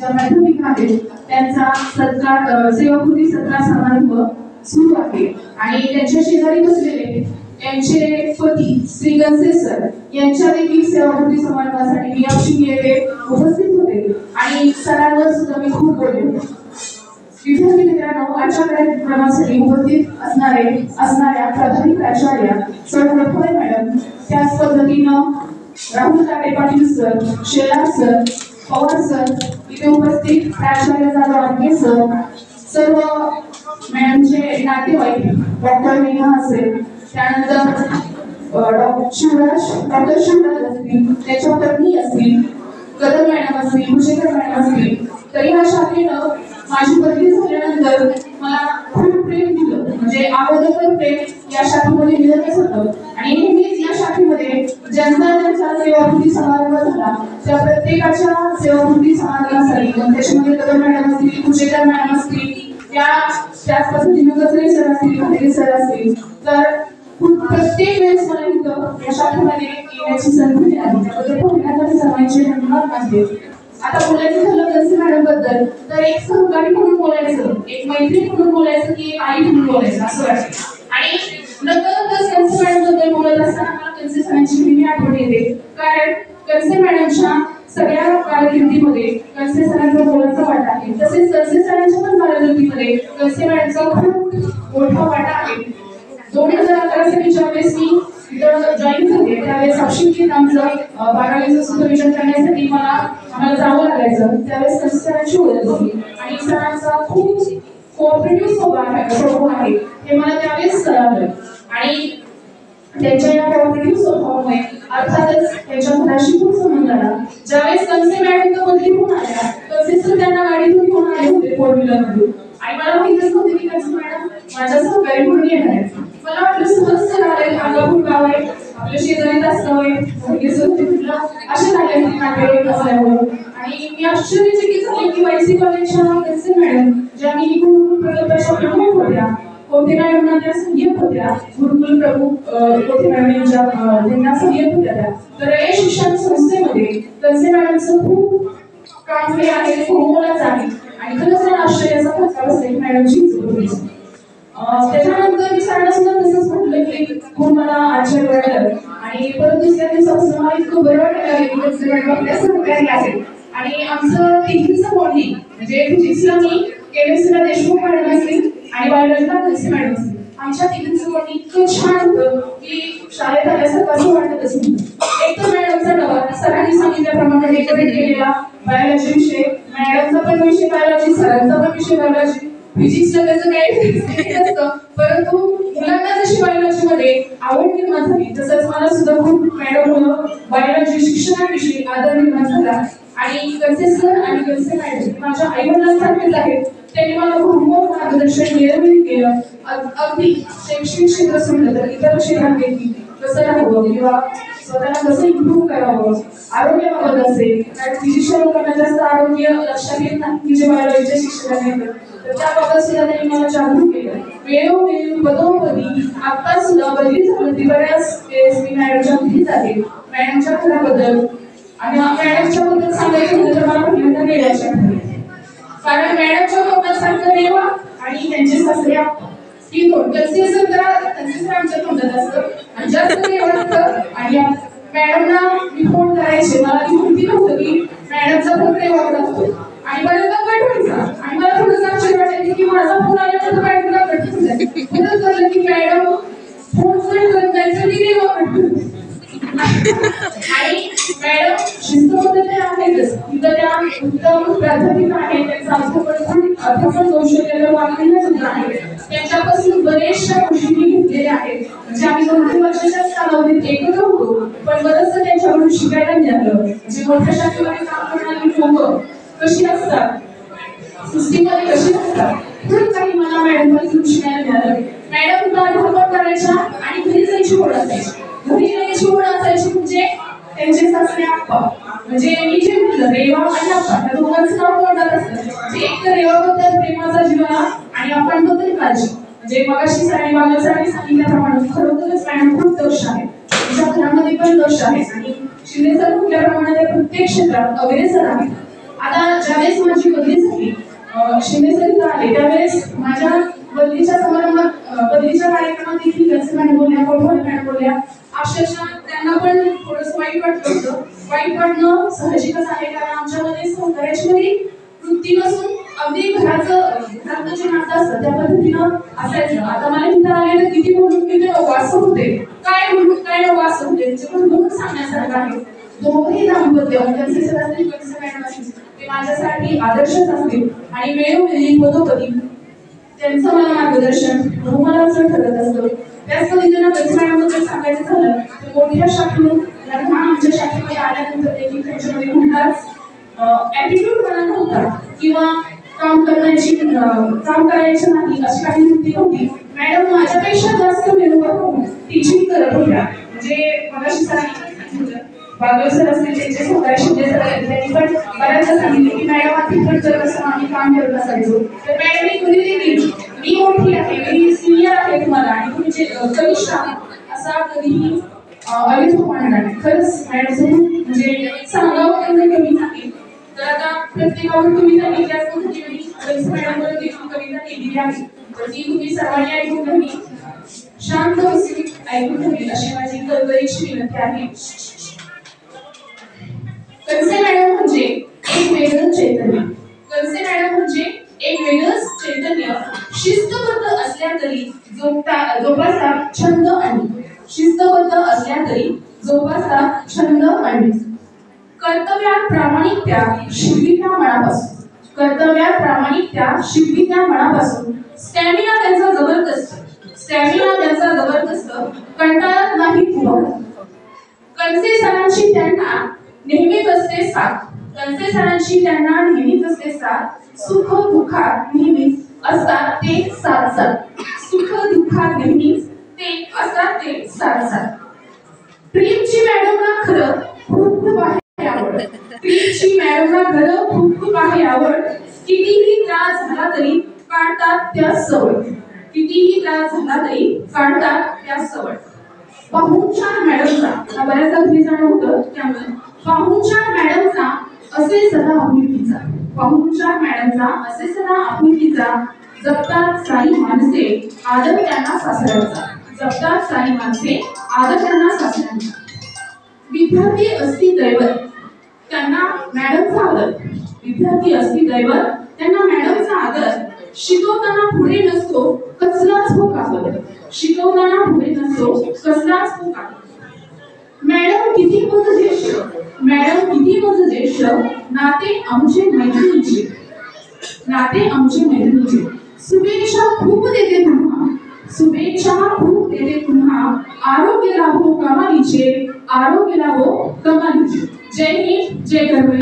ज्या माध्यमिक आहेत त्यांचा सत्कार सेवाकृती सत्कार समारंभ सुरू आहे आणि त्यांच्या शेजारी बसलेले यांचे पती श्री गणसे सर यांच्या देखील सेवाकृती समारंभासाठी नियाक्षी येथे उपस्थित होते आणि सरांवर सुद्धा मी खूप बोलले. विद्यार्थी मित्रांनो, आजच्या कार्यक्रमासाठी उपस्थित असणाऱ्या प्राथमिक प्राचार्य सर रफळे मॅडम, त्याच पद्धतीनं राहुल काटे Patil sir, Shelar sir, Pawar sir, इथे उपस्थित प्राचार्य जाधव आडगे सर, सर्व मॅडमचे नातेवाईक डॉक्टर नेहा असेल, त्यानंतर डॉक्टर शिवराज असतील, त्याच्या पत्नी असतील, कदम मॅडम असतील, भुजेकर मॅडम असतील. तर या शाखेनं माझी पदवी झाल्यानंतर मला खूप प्रेम दिलं, म्हणजे अगोदर प्रेम या शाखेमध्ये मिळतच होतं आणि नेहमीच या शाखेमध्ये ज्यांचा सेवाकृती समारंभ झाला त्या प्रत्येकाच्या सेवाकृती समारंभासाठी त्याच्यामध्ये कदम मॅडम असतील, भुजेकर मॅडम असतील, त्याच पद्धतीने गजरे सर असतील, भालेरे सर असतील, तर प्रत्येक वेळेस मला इथं या शाखेमध्ये येण्याची संधी मिळाली. त्याबद्दल पुण्यात सर्वांचे धन्यवाद मानते. आता बोलायचं झालं गणसे मॅडम बद्दल तर एक सहकारी म्हणून बोलायचं, एक मैत्रीण म्हणून बोलायचं की एक आई म्हणून बोलायचं असं वाटतं. आणि नकळतच गणसे मॅडम बद्दल बोलत असताना मला गणसे सरांची नेहमी आठवण येते, कारण गणसे मॅडमच्या सगळ्या कारकिर्दीमध्ये गणसे सरांचा मोलाचा वाटा आहे. तसेच गणसे सरांच्या पण कारकिर्दीमध्ये गणसे मॅडमचा खूप मोठा वाटा आहे. 2011 साली ज्यावेळेस मी जॉईन झाले त्यावेळेस अक्षिंचित आमचं 12वीचं सुपरविजन करण्यासाठी आम्हाला जावं लागायचं. त्यावेळेस गणसे सरांची ओळख झाली आणि सरांचा खूप कोऑपरेटिव्ह स्वभाव आहे हे मला त्यावेळेस कळालं आणि त्यांच्या या कोऑपरेटिव्ह स्वभावामुळे अर्थातच त्यांच्या घराशी खूप संबंध आला. ज्यावेळेस गणसे मॅडम तर बदली होऊन आल्या गणसे सर त्यांना गाडीतून घेऊन आले होते 4 व्हीलरमधून आणि मला माहितच नव्हते की गणसे मॅडम माझ्यासह गाडी म्हणून येणार आहेत. मला वाटलं सहज सर आले, अंगापूर गाव आहे, आपल्या शेजारीच असतं असे झाले नातेवाईक असल्यामुळे आणि मी आश्चर्यचकित झाले की वायसी कॉलेजच्या गणसे मॅडम ज्या मी प्रकल्पाच्या प्रमुख होत्या, कोठे मॅडम त्या सहाय्यक होत्या, गुरुकुल प्रमुख कोठे मॅडम त्यांना सहाय्यक होत्या त्या. तर या शिक्षण संस्थेमध्ये गणसे मॅडमचं खूप काम हे आहे, खूप मोलाचं आहे आणि खरंच मला आश्चर्याचा फटका बसला मॅडमची जोडी. त्याच्यानंतर मी सरांना सुद्धा तसंच म्हटलं की खूप मला आश्चर्य वाटलं आणि परत दुसऱ्या दिवसापासून मला इतकं बरं वाटायला की गणसे मॅडम आपल्या सहकारी आहेत. आणि आमचं तिघींचं बॉन्डिंग म्हणजे फिजिक्सला मी, केमिस्ट्रीला देशमुख मॅडम असतील आणि बायोलॉजीला गणसे मॅडम असतील. आमच्या तिघींचं बॉन्डिंग इतकं छान होतं की शाळेत आल्यासारखं असं वाटतच नव्हतं. एक तर मॅडमचा डबा सरांनी सांगितल्याप्रमाणे डेकोरेट केलेला बायोलॉजी विषय, मॅडमचा पण विषय बायोलॉजी, सरांचा पण विषय बायोलॉजी. फिजिक्सला त्याचं काही नसतं, परंतु मुलांना जशी बायोलॉजीमध्ये आवड निर्माण झाली तसंच मला सुद्धा खूप मॅडममुळं बायोलॉजी शिक्षणाविषयी आदर निर्माण झाला. आणि गणसे सर आणि गणसे मॅडम माझ्या आईवडिलांसारखेच आहेत. त्यांनी मला भरपूर मार्गदर्शन केलं. अगदी शैक्षणिक क्षेत्र सोडलं तर इतर क्षेत्रात देखील कसं राहावं किंवा स्वतःला कसं इम्प्रूव्ह करावं, आरोग्याबाबत असेल, कारण फिजिशियन लोकांना जास्त आरोग्य लक्षात येत नाही की जे बायोलॉजीच्या शिक्षकांना येतं, तर त्याबाबत सुद्धा त्यांनी मला जागरूक केलं. वेळोवेळी पदोपदी आता सुद्धा बदली झाली ती बऱ्याच वेळेस मी मॅडमच्या घरी जाते. मॅडमच्या घराबद्दल आणि मॅडमच्या बद्दल सांगायचं झालं तर मला पहिल्यांदा रेवाच्या घरी, कारण मॅडमच्या तोंडासारखं रेवा आणि त्यांचे सासऱ्या ही गणसे सर तर आमच्या तोंडात असतं आणि जास्त रेवा असतं. आणि मॅडमला मी फोन करायचे, मला ती माहिती नव्हतं की मॅडमचा फोन रेवाकडे असतो आणि बऱ्याचदा कट व्हायचा आणि मला थोडंसं आश्चर्य वाटायचं की माझा फोन आल्यानंतर मॅडमला कट होतं. परत झालं की मॅडम फोन कट करत जायचं की रेवा कट होतं. आणि मॅडम शिस्तबद्धते आहेतच, तिथं त्या उत्तम प्राध्यापिका आहेत, त्यांचा अध्यापन कौशल्य वाढलेलं सुद्धा आहे. त्यांच्यापासून बरेचशा गोष्टी मी घेतलेल्या आहेत, म्हणजे आम्ही 2-3 वर्षाच्याच कालावधीत एकत्र होतो, पण बरंचसं त्यांच्याकडून शिकायला मिळालं. म्हणजे मोठ्या शाखेमध्ये काम करणारी लोकं कशी असतात, सिस्टीममध्ये कशी असतात, खूप काही मला मॅडमपासून शिकायला मिळालं. मॅडम अध्यापन करायच्या आणि घरी जायची ओढ असायची. घरी जायची ओढ असायची म्हणजे त्यांचे सासरे आप्पा, म्हणजे मी जे म्हटलं रेवा आणि आप्पा या दोघांचं नाव तोंडात असतं. एक तर रेवाबद्दल प्रेमाचा जिव्हाळा आणि आप्पांबद्दल काळजी. म्हणजे मगाशी सरांनी बागलसरांनी सांगितल्याप्रमाणे खरोखरच मॅडम खूप दक्ष आहे, त्यांच्या घरामध्ये पण दक्ष आहे आणि शिंदे सर म्हटल्याप्रमाणे प्रत्येक क्षेत्रात अग्रेसर आहेत. आता ज्यावेळेस माझी बदली झाली शिंदे सर इथं आले त्यावेळेस माझ्या बदलीच्या समारंभात बदलीच्या कार्यक्रमात देखील कळसे मॅडम बोलल्या, कोठवाल मॅडम बोलल्या. अक्षरशः त्यांना पण थोडंसं वाईट वाटलं होतं. वाईट वाटणं साहजिकच आहे, कारण आमच्यामध्ये सहकार्याची वृत्ती नसून अगदी घराचं जे नातं असतं त्या पद्धतीनं असायचं. आता मला तिथं आले तर किती बोलून किती नको असं होते, काय बोलून काय नको असं होते. त्याच्याकडून दोन सांगण्यासारखं आहे. दोघंही दाम्पत्य म्हणजे सर असतील कळसे मॅडम असतील ते माझ्यासाठी आदर्शच असतील आणि वेळोवेळी पदोपदी त्यांचं मला मार्गदर्शन मला असं ठरत असतं. त्याच पद्धतीनं कळसे मॅडमबद्दल सांगायचं झालं तर मोठ्या शाखेतून लहान आमच्या शाखेमध्ये आल्यानंतर देखील त्यांच्यामध्ये कुठलाच ॲटिट्यूड मला नव्हता किंवा काम करायचं नाही अशी काही वृत्ती नव्हती. मॅडम माझ्यापेक्षा जास्त मेहनत टीचिंग करत होत्या. म्हणजे मगाशी सरांनी बागल सर असतील त्यांचे सहकार्य शिंदे सर त्यांनी पण बऱ्याचदा सांगितले की मॅडम तिथं करत असताना आम्ही काम करत असायचो. तर मॅडम मी कधी देखील मी मोठी आहे, मी सिनियर आहे तुम्हाला आणि तुम्ही कनिष्ठ आहात असा कधीही अलिप्तपणा नाही. खरंच मॅडम म्हणजे सांगावं तेवढं कमी नाही. तर आता प्रत्येकावर तुम्ही सांगितल्या पद्धतीने कळसे मॅडमवर देखील कविता केलेली आहे. तर ती तुम्ही सर्वांनी ऐकून घ्यावी, शांत बसून ऐकून घ्यावी अशी माझी कळकळीची विनंती आहे. कळसे मॅडम म्हणजे एक वेगळंच चैतन्य. कळसे मॅडम म्हणजे एक वेगळंच चैतन्य, शिस्तबद्ध असल्या तरी जोपासता छंद आणि शिस्तबद्ध असल्या तरी जोपासता छंद आणि कर्तव्यात प्रामाणिकता शिकवित्या मनापासून कर्तव्यात प्रामाणिकता शिकवित्या मनापासून स्टॅमिना त्यांचा जबरदस्त कंटाळत नाही उभं. कळसे सरांची त्यांना नेहमीच असते साथ सुख दुःखात नेहमीच असतात ते साथ सुख दुःखात नेहमीच ते असतात ते साथ. प्रेमची मॅडमला खरं खूप आहे आवड. कितीही त्रास झाला तरी काढतात त्या सवय. पाहुणचार मॅडमचा बऱ्याचदा घरी जाणं होतं त्यामुळे पाहुणचार मॅडमचा असे सदा आपुलकीचा जगतात सारी माणसे आदर त्यांना सासऱ्यांचा. विद्यार्थी असती दैवत त्यांना मॅडमचा आदर शिकवताना पुढे नसतो कसलाच होकार. मॅडम किती मज ज्येष्ठ नाते आमचे मैत्रिणीचे. शुभेच्छा खूप देते तुम्हा आरोग्य लाभो कमालीचे. जय हिंद जय गरबी.